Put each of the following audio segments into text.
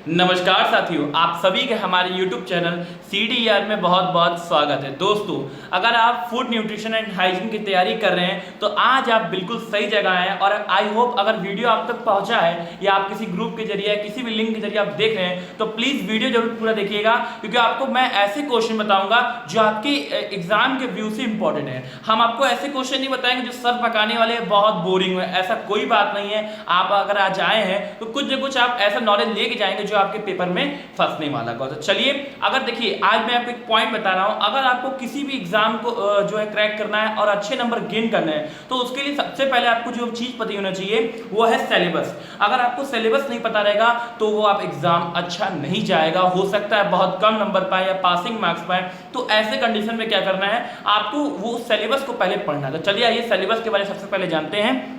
नमस्कार साथियों, आप सभी के हमारे YouTube चैनल CDR में बहुत बहुत स्वागत है। दोस्तों, अगर आप फूड न्यूट्रिशन एंड हाइजीन की तैयारी कर रहे हैं तो आज आप बिल्कुल सही जगह हैं। और आई होप अगर वीडियो आप तक पहुंचा है या आप किसी ग्रुप के जरिए किसी भी लिंक के जरिए आप देख रहे हैं तो प्लीज़ वीडियो जरूर पूरा देखिएगा, क्योंकि आपको मैं ऐसे क्वेश्चन बताऊंगा जो आपके एग्जाम के व्यू से इंपॉर्टेंट है। हम आपको ऐसे क्वेश्चन नहीं बताएंगे जो सर पकाने वाले बहुत बोरिंग है, ऐसा कोई बात नहीं है। आप अगर आज आए हैं तो कुछ न कुछ आप ऐसा नॉलेज लेके जाएंगे जो आपके पेपर में फंसने वाला होगा। तो चलिए, अगर देखिए आज मैं आपको एक पॉइंट बता रहा हूं, अगर आपको किसी भी एग्जाम को जो है क्रैक करना है और अच्छे नंबर गेन करने हैं तो उसके लिए सबसे पहले आपको जो चीज पता होना चाहिए वो है सिलेबस। अगर आपको सिलेबस नहीं पता रहेगा तो वो आप एग्जाम अच्छा नहीं जाएगा, हो सकता है बहुत कम नंबर पाए या पासिंग मार्क्स पाए। तो ऐसे कंडीशन में क्या करना है, आपको वो सिलेबस को पहले पढ़ना है। तो चलिए आइए सिलेबस के बारे में सबसे पहले जानते हैं।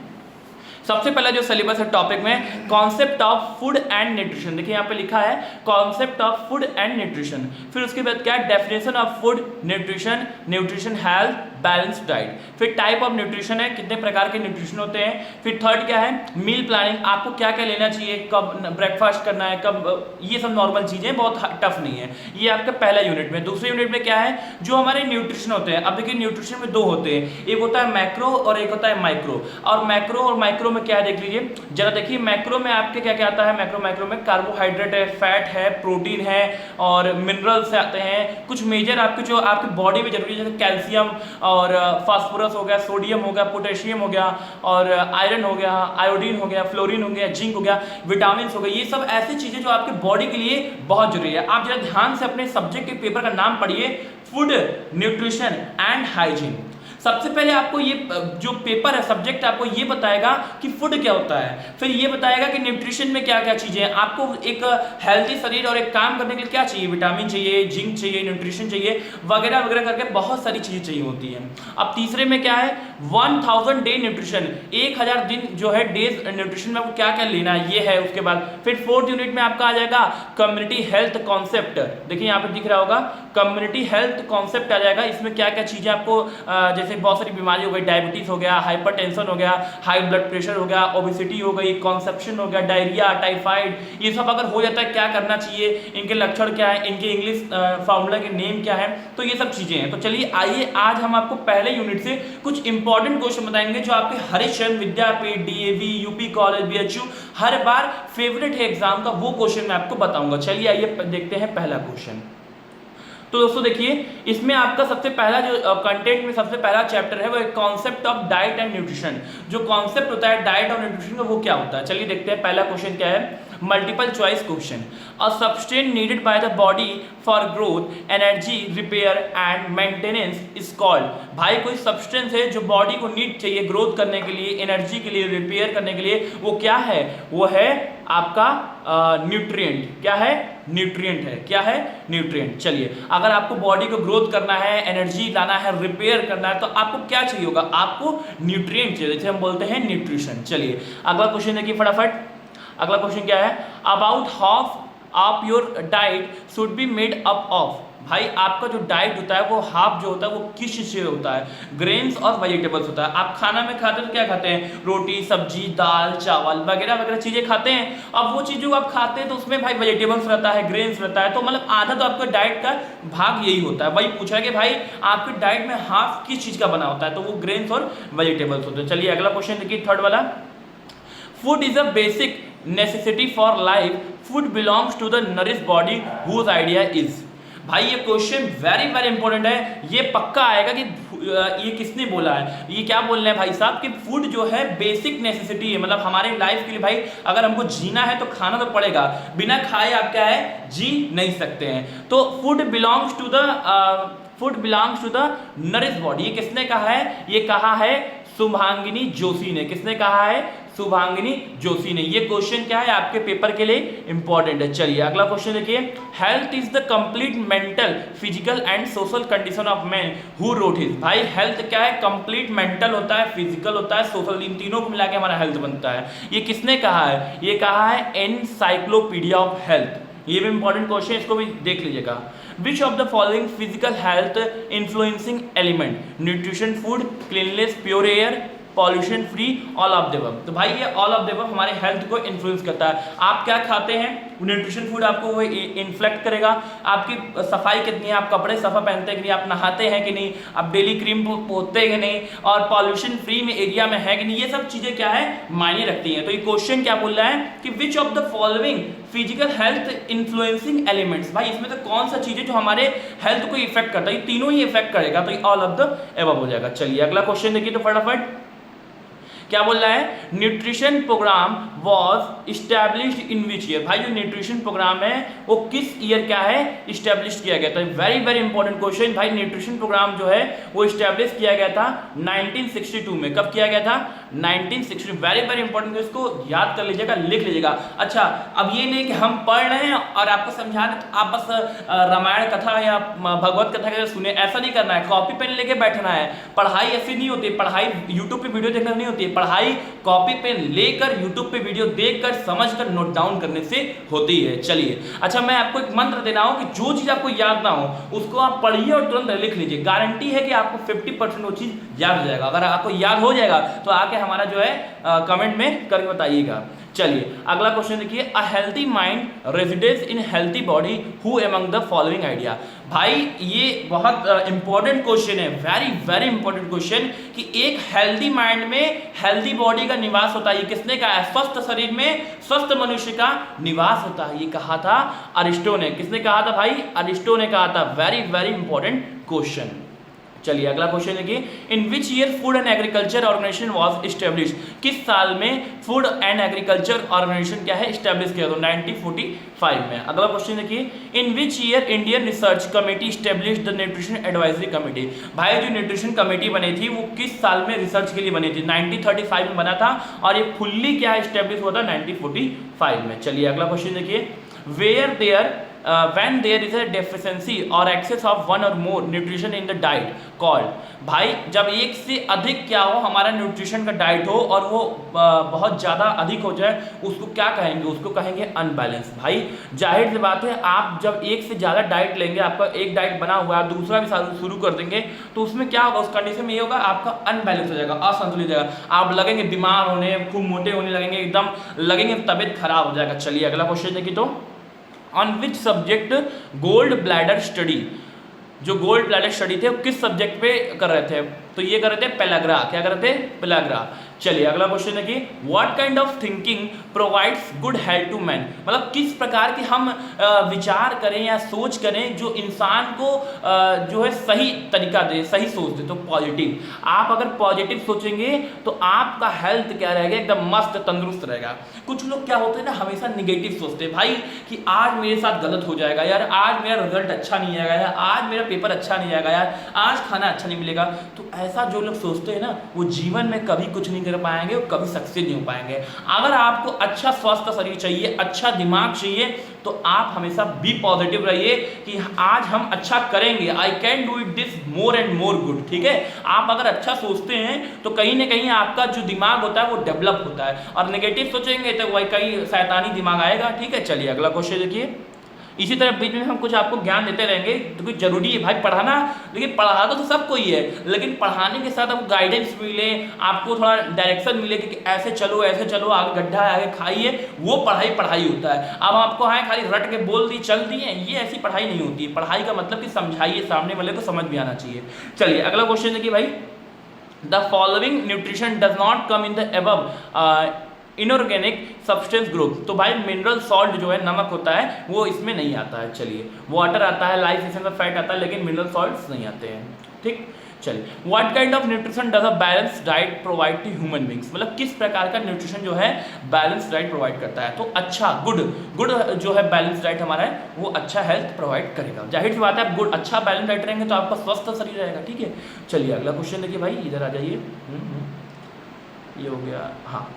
सबसे पहला जो सिलेबस है टॉपिक में concept of food and nutrition, देखिए यहाँ पे लिखा है concept of food and nutrition. फिर उसके बाद क्या है, definition of food nutrition, nutrition health balance diet. फिर टाइप ऑफ न्यूट्रिशन है, कितने प्रकार के न्यूट्रिशन होते हैं। फिर थर्ड क्या है, मील प्लानिंग, आपको क्या क्या लेना चाहिए, कब ब्रेकफास्ट करना है, कब, ये सब नॉर्मल चीजें, बहुत टफ नहीं है। ये आपका पहला यूनिट में। दूसरे यूनिट में क्या है, जो हमारे न्यूट्रिशन होते हैं। अब देखिए न्यूट्रिशन में दो होते हैं, एक होता है मैक्रो और एक होता है माइक्रो। और माइक्रो में क्या है देख लीजिए जरा, देखिए मैक्रो में आपके क्या क्या आता है। मैक्रो में कार्बोहाइड्रेट है, फैट है, प्रोटीन है और मिनरल्स आते हैं। कुछ मेजर आपके जो आपकी बॉडी में जरूरी है, जैसे कैल्शियम और फास्फोरस हो गया, सोडियम हो गया, पोटेशियम हो गया और आयरन हो गया, आयोडीन हो गया, फ्लोरीन हो गया, जिंक हो गया, विटामिन हो गया। ये सब ऐसी चीजें जो आपकी बॉडी के लिए बहुत जरूरी है। आप जरा ध्यान से अपने सब्जेक्ट के पेपर का नाम पढ़िए, फूड न्यूट्रिशन एंड हाइजीन। सबसे पहले आपको ये जो पेपर है सब्जेक्ट आपको ये बताएगा कि फूड क्या होता है, फिर ये बताएगा कि न्यूट्रिशन में क्या क्या चीजें हैं। आपको एक हेल्थी शरीर और एक काम करने के लिए क्या चाहिए, विटामिन चाहिए, जिंक चाहिए, न्यूट्रिशन चाहिए, वगैरह वगैरह करके बहुत सारी चीजें चाहिए होती हैं। अब तीसरे में क्या है, 1000 डे न्यूट्रिशन, 1000 दिन जो है डेज न्यूट्रिशन में आपको क्या क्या लेना है, ये है। उसके बाद फिर फोर्थ यूनिट में आपका आ जाएगा कम्युनिटी हेल्थ कॉन्सेप्ट। देखिए यहाँ पे दिख रहा होगा कम्युनिटी हेल्थ कॉन्सेप्ट आ जाएगा। इसमें क्या क्या चीजें आपको जैसे बहुत सारी बीमारी हो गई, डायबिटीज हो गया, हाइपरटेंशन हो गया, हाई ब्लड प्रेशर हो गया, ओबेसिटी हो गई, कॉन्सेप्शन हो गया, डायरिया, टाइफाइड, ये सब अगर हो जाता है क्या करना चाहिए, इनके लक्षण क्या है, इनके इंग्लिश फॉर्मूला के नेम क्या है, तो ये सब चीजें हैं। तो चलिए आइए आज हम आपको पहले यूनिट से कुछ इंपॉर्टेंट क्वेश्चन बताएंगे जो आपके हरिशचंद्र विद्यापीठ, DAV, यूपी कॉलेज, BHU हर बार फेवरेट है एग्जाम का, वो क्वेश्चन मैं आपको बताऊंगा। चलिए आइए देखते हैं पहला क्वेश्चन। तो दोस्तों देखिए, इसमें आपका सबसे पहला जो कंटेंट में सबसे पहला चैप्टर है वो एक concept of diet and nutrition. जो कॉन्सेप्ट होता है डाइट और न्यूट्रिशन का वो क्या होता है, चलिए देखते हैं। पहला क्वेश्चन क्या है, multiple choice question. A substance needed by the body for growth, energy, repair and maintenance is called. भाई कोई सब्सटेंस है जो बॉडी को नीड चाहिए ग्रोथ करने के लिए, एनर्जी के लिए, रिपेयर करने के लिए, वो क्या है, वो है आपका न्यूट्रिएंट। क्या है, न्यूट्रिएंट है। क्या है, न्यूट्रिएंट। चलिए, अगर आपको बॉडी को ग्रोथ करना है, एनर्जी लाना है, रिपेयर करना है, तो आपको क्या चाहिए होगा, आपको न्यूट्रिएंट चाहिए, जैसे हम बोलते हैं न्यूट्रिशन। चलिए अगला क्वेश्चन देखिए फटाफट। अगला क्वेश्चन क्या है, about half of your diet should be made up of. भाई आपका जो डाइट होता है वो हाफ जो होता है वो किस चीज से होता है, ग्रेन्स और वेजिटेबल्स होता है। आप खाना में खाते हैं तो क्या खाते हैं, रोटी, सब्जी, दाल, चावल वगैरह वगैरह चीजें खाते हैं। अब वो चीज जो आप खाते हैं तो उसमें भाई वेजिटेबल्स रहता है, ग्रेन्स रहता है, तो मतलब आधा तो आपका डाइट का भाग यही होता है। वही पूछा है कि भाई आपके डाइट में हाफ किस चीज का बना होता है, तो वो ग्रेन्स और वेजिटेबल्स होते हैं। चलिए अगला क्वेश्चन देखिए, थर्ड वाला। Food is a basic necessity for life, food belongs to the nourish body whose idea is. भाई ये क्वेश्चन वेरी वेरी इंपॉर्टेंट है, ये पक्का आएगा कि ये किसने बोला है, ये क्या बोल रहे हैं भाई साहब कि फूड जो है बेसिक नेसेसिटी है, मतलब हमारे लाइफ के लिए भाई अगर हमको जीना है तो खाना तो पड़ेगा, बिना खाए आप क्या है, जी नहीं सकते हैं। तो food belongs to the nourish body, ये किसने कहा है, ये कहा है शुभांगिनी जोशी ने। किसने कहा है, शुभांगिनी जोशी ने। ये क्वेश्चन क्या है आपके पेपर के लिए इंपॉर्टेंट है। चलिए अगला क्वेश्चन देखिए, health is the complete mental, physical and social condition of man who wrote his. भाई हेल्थ क्या है, कंप्लीट मेंटल होता है, फिजिकल होता है, सोशल, इन तीनों को मिला के हमारा हेल्थ बनता है। ये किसने कहा है, ये कहा है एनसाइक्लोपीडिया ऑफ हेल्थ। ये भी इंपॉर्टेंट क्वेश्चन, इसको भी देख लीजिएगा। Which of the following physical health influencing element, nutrition, food, cleanliness, pure air, pollution free, all of the above. तो भाई ये ऑल ऑफ द अबव हमारे हेल्थ को इन्फ्लुएंस करता है। आप क्या खाते हैं, न्यूट्रिशन फूड आपको वो इन्फ्लेक्ट करेगा। आपकी सफाई कितनी है, आप कपड़े सफा पहनते हैं कि नहीं, आप नहाते हैं कि नहीं, आप डेली क्रीम पोतते हैं कि नहीं, और पॉल्यूशन फ्री में एरिया में है कि नहीं, ये सब चीजें क्या है, मायने रखती हैं। तो ये क्वेश्चन क्या बोल रहा है कि विच of the following physical health influencing elements, भाई इसमें तो कौन सा चीज है जो हमारे हेल्थ को इफेक्ट करता है, ये तीनों ही इफेक्ट करेगा, तो ये ऑल ऑफ द एबव हो जाएगा। चलिए अगला क्वेश्चन देखिए तो फटाफट क्या बोल रहा है, nutrition program was established in which year. भाई जो न्यूट्रिशन प्रोग्राम है वो किस ईयर क्या है, इस्टेब्लिश किया गया था। Very very important question. भाई न्यूट्रिशन प्रोग्राम जो है वो इस्टेब्लिश किया गया था 1962 में। कब किया गया था, 1962। वेरी वेरी इंपॉर्टेंट, इसको याद कर लीजिएगा, लिख लीजिएगा। अच्छा, अब ये नहीं कि हम पढ़ रहे हैं और आपको समझा रहे तो आप बस रामायण कथा या भगवत कथा के सुने, ऐसा नहीं करना है। कॉपी पेन लेके बैठना है। पढ़ाई ऐसी नहीं होती, पढ़ाई यूट्यूब पे वीडियो देखकर नहीं होती है, पढ़ाई कॉपी पेन लेकर यूट्यूब पे वीडियो देखकर समझकर नोट डाउन करने से होती है। चलिए अच्छा, मैं आपको एक मंत्र दे रहा हूं कि जो चीज आपको याद ना हो उसको आप पढ़िए और तुरंत लिख लीजिए। गारंटी है कि आपको 50% वो चीज याद हो जाएगा। अगर आपको याद हो जाएगा तो आके हमारा जो है कमेंट में करके बताइएगा। चलिए अगला क्वेश्चन देखिए, अ healthy mind residence in healthy body who among the following idea. भाई ये बहुत इंपॉर्टेंट क्वेश्चन है, वेरी वेरी इंपॉर्टेंट क्वेश्चन, कि एक हेल्थी माइंड में हेल्थी बॉडी का निवास होता है। ये किसने कहा है, स्वस्थ शरीर में स्वस्थ मनुष्य का निवास होता है, ये कहा था अरिस्टो ने। किसने कहा था भाई, अरिस्टो ने कहा था। Very very important question. चलिए अगला क्वेश्चन देखिए, in which year food and agriculture organisation was establish. किस साल में फूड एंड एग्रीकल्चर ऑर्गेनाइजेशन क्या है, इस्टेब्लिश किया, तो 1945 में। अगला क्वेश्चन देखिए, in which year Indian research committee establish the nutrition advisory committee. भाई जो न्यूट्रिशन कमेटी बनी थी वो किस साल में रिसर्च के लिए बनी थी, 1935 में बना था, और ये फुल्ली क्या इस्टेब्लिश हुआ था 1945 में। चलिए अगला क्वेश्चन देखिए, where there when there is a deficiency or excess of one or more nutrition in the diet called। भाई जब एक से अधिक क्या हो हमारा न्यूट्रिशन का डाइट हो और वो बहुत ज़्यादा अधिक हो जाए, उसको क्या कहेंगे, उसको कहेंगे अनबैलेंस। भाई जाहिर सी बात है, आप जब एक से ज़्यादा डाइट लेंगे, आपका एक डाइट बना हुआ है, दूसरा भी शुरू कर देंगे, तो उसमें क्या होगा, उस कंडीशन में ये होगा, आपका अनबैलेंस हो जाएगा, असंतुलित हो जाएगा, आप लगेंगे बीमार होने, खूब मोटे होने लगेंगे, एकदम लगेंगे तबीयत खराब हो जाएगा। चलिए अगला क्वेश्चन देखिए तो, on which subject gold bladder study. जो गोल्ड ब्लैडर स्टडी थे वो किस सब्जेक्ट पे कर रहे थे, तो ये कर रहे थे पेलाग्रा। क्या कर रहे थे, पेलाग्रा। चलिए अगला क्वेश्चन देखिए, what kind of thinking provides good health to man. मतलब किस प्रकार की हम विचार करें या सोच करें जो इंसान को जो है सही तरीका दे, सही सोच दे, तो पॉजिटिव। आप अगर पॉजिटिव सोचेंगे तो आपका हेल्थ क्या रहेगा, एकदम मस्त तंदुरुस्त रहेगा। कुछ लोग क्या होते हैं ना, हमेशा निगेटिव सोचते हैं भाई, कि आज मेरे साथ गलत हो जाएगा यार, आज मेरा रिजल्ट अच्छा नहीं आएगा यार, आज मेरा पेपर अच्छा नहीं आएगा यार, आज खाना अच्छा नहीं मिलेगा। तो ऐसा जो लोग सोचते हैं ना, वो जीवन में कभी कुछ नहीं कर पाएंगे, वो कभी सक्सेस नहीं हो पाएंगे। अगर आपको अच्छा स्वस्थ शरीर चाहिए, अच्छा दिमाग चाहिए, तो आप हमेशा बी पॉजिटिव रहिए कि आज हम अच्छा करेंगे, I can do it this more and more good. ठीक है, आप अगर अच्छा सोचते हैं तो कहीं ना कहीं आपका जो दिमाग होता है वो डेवलप होता है, और नेगेटिव सोचेंगे तो वही कहीं शैतानी दिमाग आएगा। ठीक है, चलिए अगला क्वेश्चन देखिए। इसी तरह बीच में हम कुछ आपको ज्ञान देते रहेंगे, तो कुछ जरूरी है भाई पढ़ाना, लेकिन पढ़ाना तो सबको ही है, लेकिन पढ़ाने के साथ आपको गाइडेंस मिले, आपको थोड़ा डायरेक्शन मिले कि ऐसे चलो ऐसे चलो, आगे गड्ढा है आगे खाइए, वो पढ़ाई होता है। अब आपको हाँ खाली रट के बोल दी चल दिए, ये ऐसी पढ़ाई नहीं होती है। पढ़ाई का मतलब कि समझाइए, सामने वाले को समझ भी आना चाहिए। चलिए अगला क्वेश्चन देखिए भाई, the following nutrition does not come in the above inorganic substance group. तो भाई मिनरल सॉल्ट जो है, नमक होता है, वो इसमें नहीं आता है। चलिए वाटर आता है, लाइफ एसेंशियल फैट आता है, लेकिन मिनरल सॉल्ट्स नहीं आते हैं। ठीक, चलिए what kind of nutrition does a balance diet provide to human beings. मतलब किस प्रकार का न्यूट्रिशन जो है बैलेंस डाइट प्रोवाइड करता है, तो अच्छा गुड जो है बैलेंस डाइट हमारा है वो अच्छा हेल्थ प्रोवाइड करेगा। जाहिर सी बात है, आप गुड अच्छा बैलेंस डाइट रहेंगे तो आपका स्वस्थ शरीर रहेगा। ठीक है, चलिए अगला क्वेश्चन देखिए भाई, इधर आ जाइए। ये हो गया। हाँ,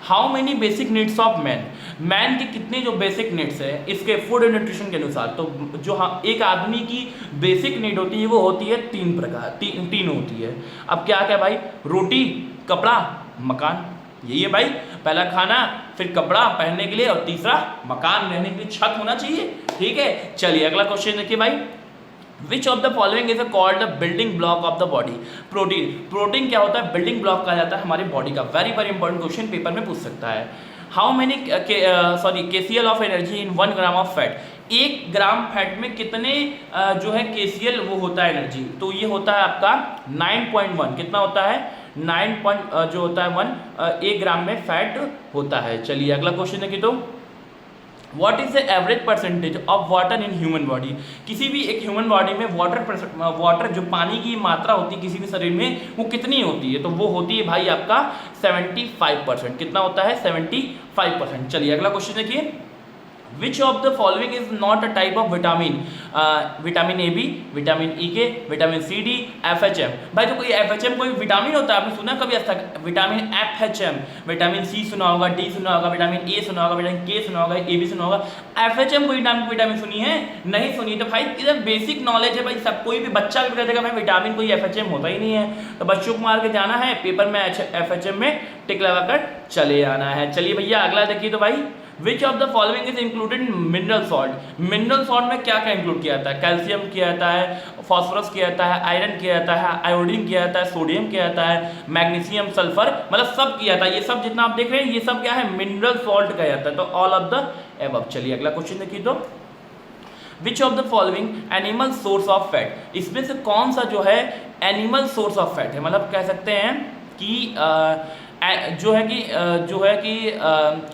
how many basic needs of man के कितने जो बेसिक नीड्स है इसके फूड एंड न्यूट्रिशन के अनुसार। तो जो एक आदमी की बेसिक नीड होती है वो होती है तीन होती है। अब क्या क्या भाई, रोटी, कपड़ा, मकान, यही है भाई। पहला खाना, फिर कपड़ा पहनने के लिए, और तीसरा मकान रहने के लिए छत होना चाहिए। ठीक है, चलिए अगला क्वेश्चन देखिए भाई, विच of the following is called the building block of the body? Protein. Protein क्या होता है? बिल्डिंग ब्लॉक कहा जाता है हमारी बॉडी का। Very very important question paper में पूछ सकता है। How many KCl of energy in 1 gram of fat? 1 gram fat में कितने जो है KCl वो होता है एनर्जी? तो ये होता है आपका 9.1। कितना होता है? 9 जो होता है 1 1 ग्राम में फैट होता है। चलिए अगला क्वेश्चन देखिए। तो what is the average percentage of water in human body? किसी भी एक ह्यूमन बॉडी में वाटर जो पानी की मात्रा होती है किसी भी शरीर में वो कितनी होती है? तो वो होती है भाई आपका 75%। कितना होता है? 75%। चलिए अगला क्वेश्चन देखिए। Which of the following is not a type of vitamin? Vitamin A B, vitamin E K, vitamin C D, FHM। भाई तो कोई FHM कोई विटामिन होता है? आपने सुना कभी आज तक? विटामिन FHM, विटामिन सी सुना होगा, डी सुना होगा, विटामिन ए सुना होगा, विटामिन के सुना होगा, ए बी सुना होगा। FHM कोई विटामिन सुनी है? नहीं सुनी। तो भाई इधर बेसिक नॉलेज है भाई, सब कोई भी बच्चा भी कह देगा भाई विटामिन कोई FHM होता ही नहीं है। तो बच्चों को मार के जाना है पेपर में, FHM में टिक लगाकर चले आना है। चलिए भैया अगला देखिए। तो भाई विच of the following is included in mineral salt? Mineral salt में क्या क्या इंक्लूड किया जाता है? कैल्शियम किया जाता है, फॉस्फोरस किया जाता है, आयरन किया जाता है, आयोडीन किया जाता है, सोडियम किया जाता है, मैग्नीशियम, सल्फर, मतलब सब किया जाता है। ये सब जितना आप देख रहे हैं ये सब क्या है? मिनरल सॉल्ट कहा जाता है। तो ऑल ऑफ द एबव। चलिए अगला क्वेश्चन देखिए। तो विच of the following animal source of fat? इसमें से कौन सा जो है एनिमल सोर्स ऑफ फैट है? मतलब कह सकते हैं कि जो है कि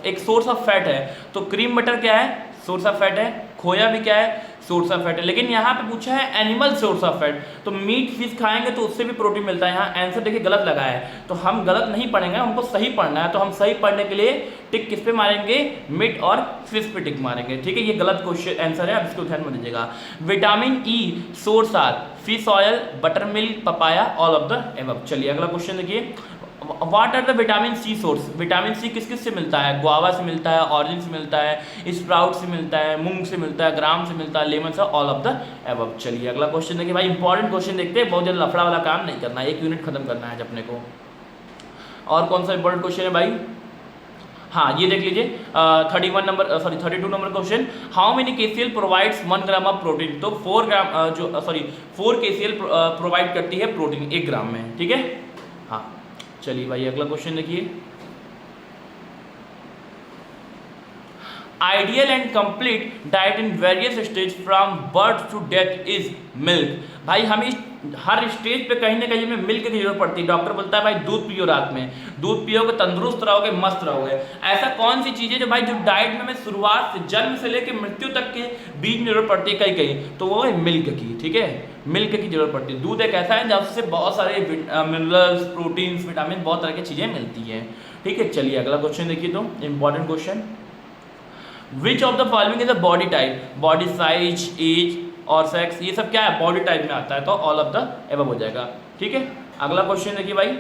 एक सोर्स ऑफ फैट है। तो क्रीम बटर क्या है? सोर्स ऑफ फैट है। खोया भी क्या है? सोर्स ऑफ फैट है। लेकिन यहाँ पे पूछा है एनिमल सोर्स ऑफ फैट, तो मीट फिश खाएंगे तो उससे भी प्रोटीन मिलता है। यहाँ आंसर देखिए गलत लगा है, तो हम गलत नहीं पढ़ेंगे, हमको सही पढ़ना है। तो हम सही पढ़ने के लिए टिक किस पे मारेंगे? मीट और फिश पे टिक मारेंगे। ठीक है, ये गलत क्वेश्चन आंसर है, आप इसको ध्यान में दीजिएगा। Vitamin E source are fish oil, butter milk, papaya, all of the above. चलिए अगला क्वेश्चन देखिए। What are the vitamin C source? Vitamin C किस किस से मिलता है? गुआवा से मिलता है, ऑरेंज से मिलता है, स्प्राउट से मिलता है, मूंग से मिलता है, ग्राम से मिलता है, लेमन से, ऑल ऑफ द एबव। चलिए अगला क्वेश्चन देखिए। भाई इंपॉर्टेंट क्वेश्चन देखते हैं, बहुत ज़्यादा लफड़ा वाला काम नहीं करना है, 1 यूनिट खत्म करना है अपने को। और कौन सा इंपॉर्टेंट क्वेश्चन है भाई? हाँ ये देख लीजिए 32 number question. How many KCl provides 1 gram of protein? तो 4 KCl प्रोवाइड करती है प्रोटीन 1 ग्राम में। ठीक है, हाँ चलिए भाई अगला क्वेश्चन देखिए। Ideal and complete diet in various stage from birth to death is milk. भाई हम इस हर स्टेज पे कहीं ना कहीं में मिल्क की जरूरत पड़ती है। डॉक्टर बोलता है भाई दूध पियो, रात में दूध पियोगे तंदुरुस्त रहोगे, मस्त रहोगे। ऐसा कौन सी चीज़ है जो भाई जो डाइट में हमें शुरुआत से जन्म से लेकर मृत्यु तक के बीच में जरूरत पड़ती है कहीं कहीं, तो वो है मिल्क की। ठीक है, मिल्क की जरूरत पड़ती है। दूध एक ऐसा है जिससे बहुत सारे मिनरल्स, प्रोटीन्स, विटामिन, बहुत तरह की चीज़ें मिलती हैं। ठीक है, चलिए अगला क्वेश्चन देखिए। तो important question. Which of the following is a body type? Body size, age और सेक्स, ये सब क्या है? बॉडी टाइप में आता है, तो ऑल ऑफ द एबव हो जाएगा। ठीक है, अगला क्वेश्चन देखिए भाई।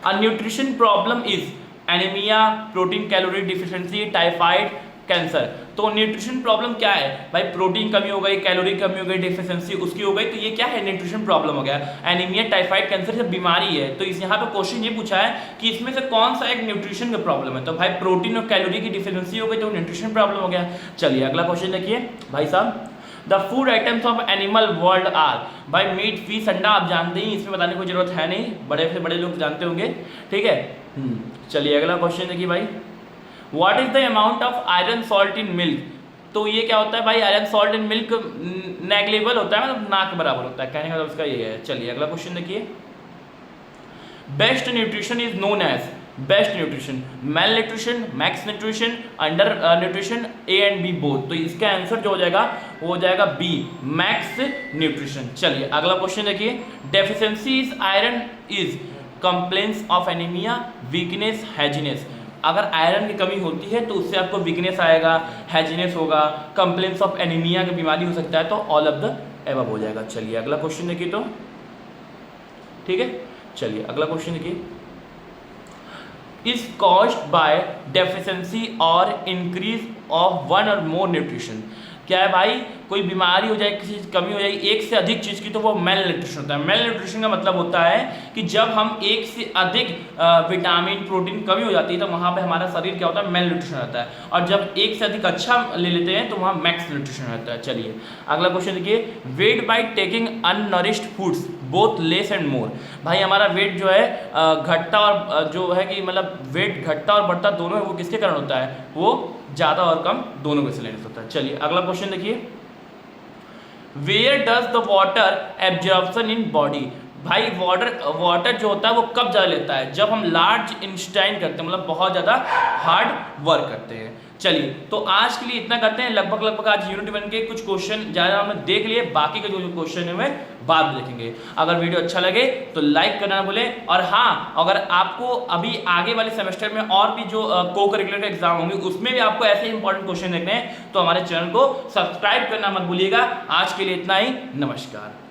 अ nutrition problem is anaemia, protein calorie deficiency, typhoid, cancer. तो न्यूट्रिशन प्रॉब्लम क्या है भाई? प्रोटीन कमी हो गई, कैलोरी कमी हो गई, डिफिशिएंसी उसकी हो गई, तो ये क्या है? न्यूट्रिशन प्रॉब्लम हो गया। एनीमिया, टाइफाइड, कैंसर सब बीमारी है। तो इस यहाँ पे क्वेश्चन ये पूछा है कि इसमें से कौन सा एक न्यूट्रिशन का प्रॉब्लम है? तो भाई प्रोटीन और कैलोरी की डिफिशिएंसी हो गई तो न्यूट्रिशन प्रॉब्लम हो गया। चलिए अगला क्वेश्चन देखिए भाई साहब। The food items of animal world are. भाई मीट, फिश, अंडा आप जानते ही, इसमें बताने की कोई जरूरत है नहीं, बड़े से बड़े लोग जानते होंगे। ठीक है, चलिए अगला क्वेश्चन देखिए भाई। What is the amount of iron salt in milk? तो ये क्या होता है भाई? आयरन सॉल्ट इन मिल्क नेग्लेबल होता है, मतलब ना के बराबर होता है, कहने का मतलब उसका ये है। चलिए अगला क्वेश्चन देखिए। Best nutrition is known as best nutrition, malnutrition, max nutrition, undernutrition, A and B both. तो इसका आंसर जो हो जाएगा वो हो जाएगा बी, मैक्स न्यूट्रिशन। चलिए अगला क्वेश्चन देखिए। Deficiency is iron is complaints of anaemia, weakness, haziness. अगर आयरन की कमी होती है तो उससे आपको वीकनेस आएगा, हैजीनेस होगा, कंप्लेंट्स ऑफ एनीमिया की बीमारी हो सकता है, तो ऑल ऑफ द एबव हो जाएगा। चलिए अगला क्वेश्चन देखिए। तो ठीक है, चलिए अगला क्वेश्चन देखिए। इज कॉज्ड बाय डेफिशिएंसी और इंक्रीज ऑफ वन और मोर न्यूट्रिशन। क्या है भाई, कोई बीमारी हो जाए, किसी चीज़ कमी हो जाए एक से अधिक चीज़ की, तो वो मेल न्यूट्रिशन होता है। मेल न्यूट्रिशन का मतलब होता है कि जब हम एक से अधिक विटामिन प्रोटीन कमी हो जाती है तो वहाँ पे हमारा शरीर क्या होता है, मेल न्यूट्रिशन रहता है, और जब एक से अधिक अच्छा ले लेते हैं तो वहाँ मैक्स न्यूट्रिशन रहता है। चलिए अगला क्वेश्चन देखिए, weight by taking unnourished foods both less and more. भाई हमारा वेट जो है घटता और जो है कि मतलब वेट घटता और बढ़ता दोनों है, वो किसके कारण होता है, वो ज़्यादा और कम दोनों के से होता है। चलिए अगला क्वेश्चन देखिए, where does the water absorption in body. भाई वाटर जो होता है वो कब ज़्यादा लेता है, जब हम लार्ज इंस्टाइन करते हैं, मतलब बहुत ज़्यादा हार्ड वर्क करते हैं। चलिए तो आज के लिए इतना करते हैं, लगभग आज यूनिट 1 के कुछ क्वेश्चन ज़्यादा हमने देख लिए, बाकी के जो क्वेश्चन है वे बाद में देखेंगे। अगर वीडियो अच्छा लगे तो लाइक करना ना भूलें, और हाँ अगर आपको अभी आगे वाले सेमेस्टर में और भी जो को करिकुलर का एग्जाम होंगे उसमें भी आपको ऐसे इंपॉर्टेंट क्वेश्चन देखने हैं तो हमारे चैनल को सब्सक्राइब करना मत भूलिएगा। आज के लिए इतना ही, नमस्कार।